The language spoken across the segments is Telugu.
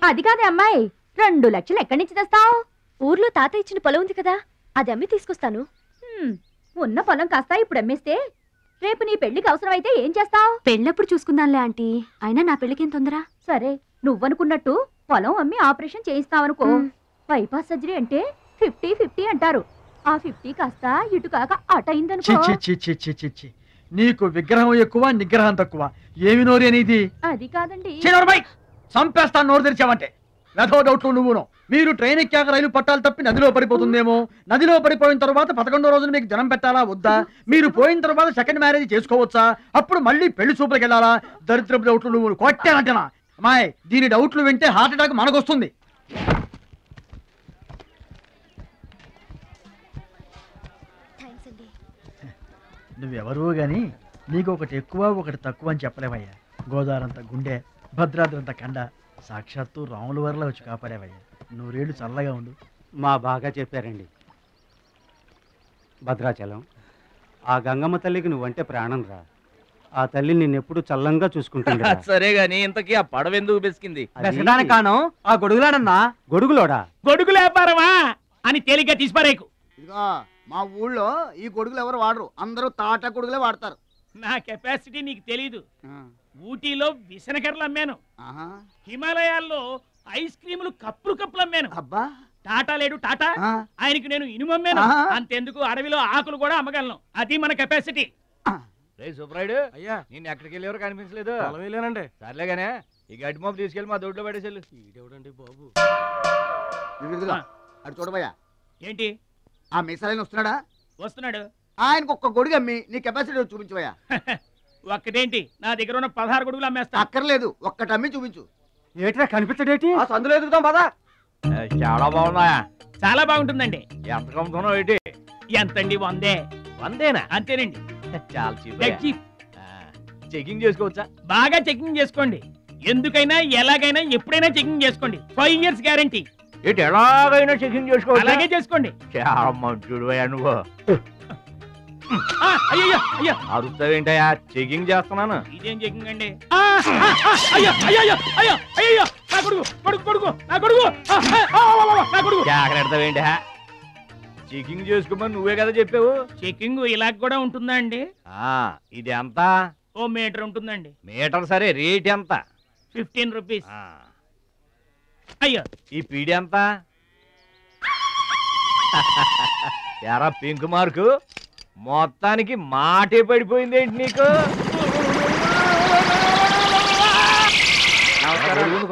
అది కాదే అమ్మాయి, 2 లక్షలు ఎక్కడి నుంచి తెస్తావు? ఊర్లో తాత ఇచ్చిన పొలం ఉంది కదా, అది అమ్మి తీసుకొస్తాను. ఉన్న పొలం కాస్త ఇప్పుడు అమ్మేస్తే రేపు నీ పెళ్లికి అవసరమైతే ఏం చేస్తావు? పెళ్ళప్పుడు చూసుకుందాంలే ఆంటీ, అయినా నా పెళ్లికేం తొందర? సరే, నువ్వనుకున్నట్టు పొలం అమ్మి ఆపరేషన్ చేయిస్తావనుకో. బైపాస్ సర్జరీ అంటే 50-50 అంటారు. ఆ 50 కాస్త ఇటు కాక అటు అయిందనుకో. నీకు విగ్రహం ఎక్కువ, నిగ్రహం తక్కువ. ఏమి నోరు అనేది? అది కాదండి. చంపేస్తాను నోరు తెరిచావంటే. వెధవ డౌట్లు నువ్వును. మీరు ట్రైన్ ఎక్కాక రైలు పట్టాలు తప్పి నదిలో పడిపోతుందేమో. నదిలో పడిపోయిన తర్వాత 11వ రోజున మీకు జనం పెట్టాలా వద్దా? మీరు పోయిన తర్వాత సెకండ్ మ్యారేజ్ చేసుకోవచ్చా? అప్పుడు మళ్ళీ పెళ్లి చూపులకు వెళ్ళాలా? దరిద్రపు డౌట్లు నువ్వు కొట్టానంటనా? అమ్మాయి, దీని డౌట్లు వింటే హార్ట్ అటాక్ మనకొస్తుంది. నువ్వెవరూ గాని నీకు ఒకటి ఎక్కువ ఒకటి తక్కువ అని చెప్పలేవయ్యా. గోదావరంత గుండె, భద్రాద్రంత కండ, సాక్షాత్తు రాముల వారిలో వచ్చి కాపాడేవయ్యా. 100 ఏళ్ళు చల్లగా ఉండు. మా బాగా చెప్పారండి. భద్రాచలం, ఆ గంగమ్మ తల్లికి నువ్వంటే ప్రాణం రా. ఆ తల్లి నిన్నెప్పుడు చల్లంగా చూసుకుంటుంది. సరే గాని ఇంతకీ ఆ పడవ ఎందుకు బెసికింది? కాను ఆ గొడుగులాడన్నా. గొడుగులోడా? గొడుగులు వ్యాపారమా అని తేలిగ్గా తీసిపారేకు. ఇదిగో, మా ఊళ్ళో ఈ గొడుగులు ఎవరు వాడరు, అందరూ తాటా గొడుగులే వాడతారు. నా కెపాసిటీ నీకు తెలీదు. ఊటీలో విసనకర్రలు అమ్మాను, హిమాలయాల్లో ఐస్ క్రీములు కప్పులు అమ్మాను. అబ్బా, టాటా లేడు టాటా, ఆయనకి నేను ఇనుము అమ్మాను. అంతెందుకు అడవిలో ఆకులు కూడా అమ్మగలను. అది మన కెపాసిటీ. సుబ్రాయుడు అయ్యా, నేను ఎక్కడికి వెళ్ళేవారు కనిపించలేదు. వెళ్ళానండి. సర్లేగానే ఈ గడ్డి మోపు తీసుకెళ్ళి మా దొడ్లో పడేసేళ్ళు. ఇదేవిడండి బాబు, అటు చూడబోయా. ఏంటి? ఆ మిసలైన వస్తున్నాడా? వస్తున్నాడు. ఆయనకు ఒక్క గొడుగు అమ్మి నీ కెపాసిటీ చూపించబోయా. ఒక్కటేంటి, నా దగ్గర ఉన్న 16 గొడుగులు అమ్మేస్తా. అక్కర్లేదు, ఒక్కటి అమ్మి చూపించు. ఏట్రా కనిపించడేటి? ఆ సందులో ఎదుగుతాం పదా. చాలా బాగున్నాయా? చాలా బాగుంటుందండి. ఎంత కమ్ముతున్నావు ఏంటి? ఎంతండి? 100. 100 అంతేనండి. చాలా చీప్. చెకింగ్ చేసుకోవచ్చా? బాగా చెకింగ్ చేసుకోండి. ఎందుకైనా ఎలాగైనా ఎప్పుడైనా చెకింగ్ చేసుకోండి. 5 years గ్యారంటీ. ఏంటి ఎలాగైనా చెకింగ్ చేసుకోవాలి? అలాగే చేసుకోండి. చాలా మంచుడు నువ్వు. అయ్యో అయ్యో, అరుస్తావేంటయ్యా? చెకింగ్ చేస్తున్నాను. ఇదేం చెకింగ్ అండి? అయ్యో అయ్యో అయ్యో అయ్యో, నా కొడుకు కొడుకు కొడుకు నా కొడుకు నా కొడుకు. జాగ్రత్తవేంటి? చెకింగ్ చేసుకోమని నువ్వే కదా చెప్పావు. చెకింగ్ ఇలా కూడా ఉంటుందా అండి? ఇది ఎంత? 1 మీటర్ ఉంటుందండి. మీటర్ సరే, రేట్ ఎంత? 15 రూపీస్. అయ్యో, ఈ పీడి ఎంత? ఎరా పింక్ మార్కు, మొత్తానికి మాటే పడిపోయింది ఏంటి నీకు?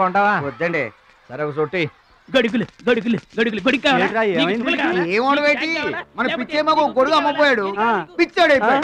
కొంటావా? వద్దండి. సరే ఒక చోటి. గడుగులు గడుగులు గడుగులు గొడుగు. ఏమోడు పెట్టి మన పిచ్చేమో గొడుగు అమ్మపోయాడు, పిచ్చాడు అయిపోయాడు.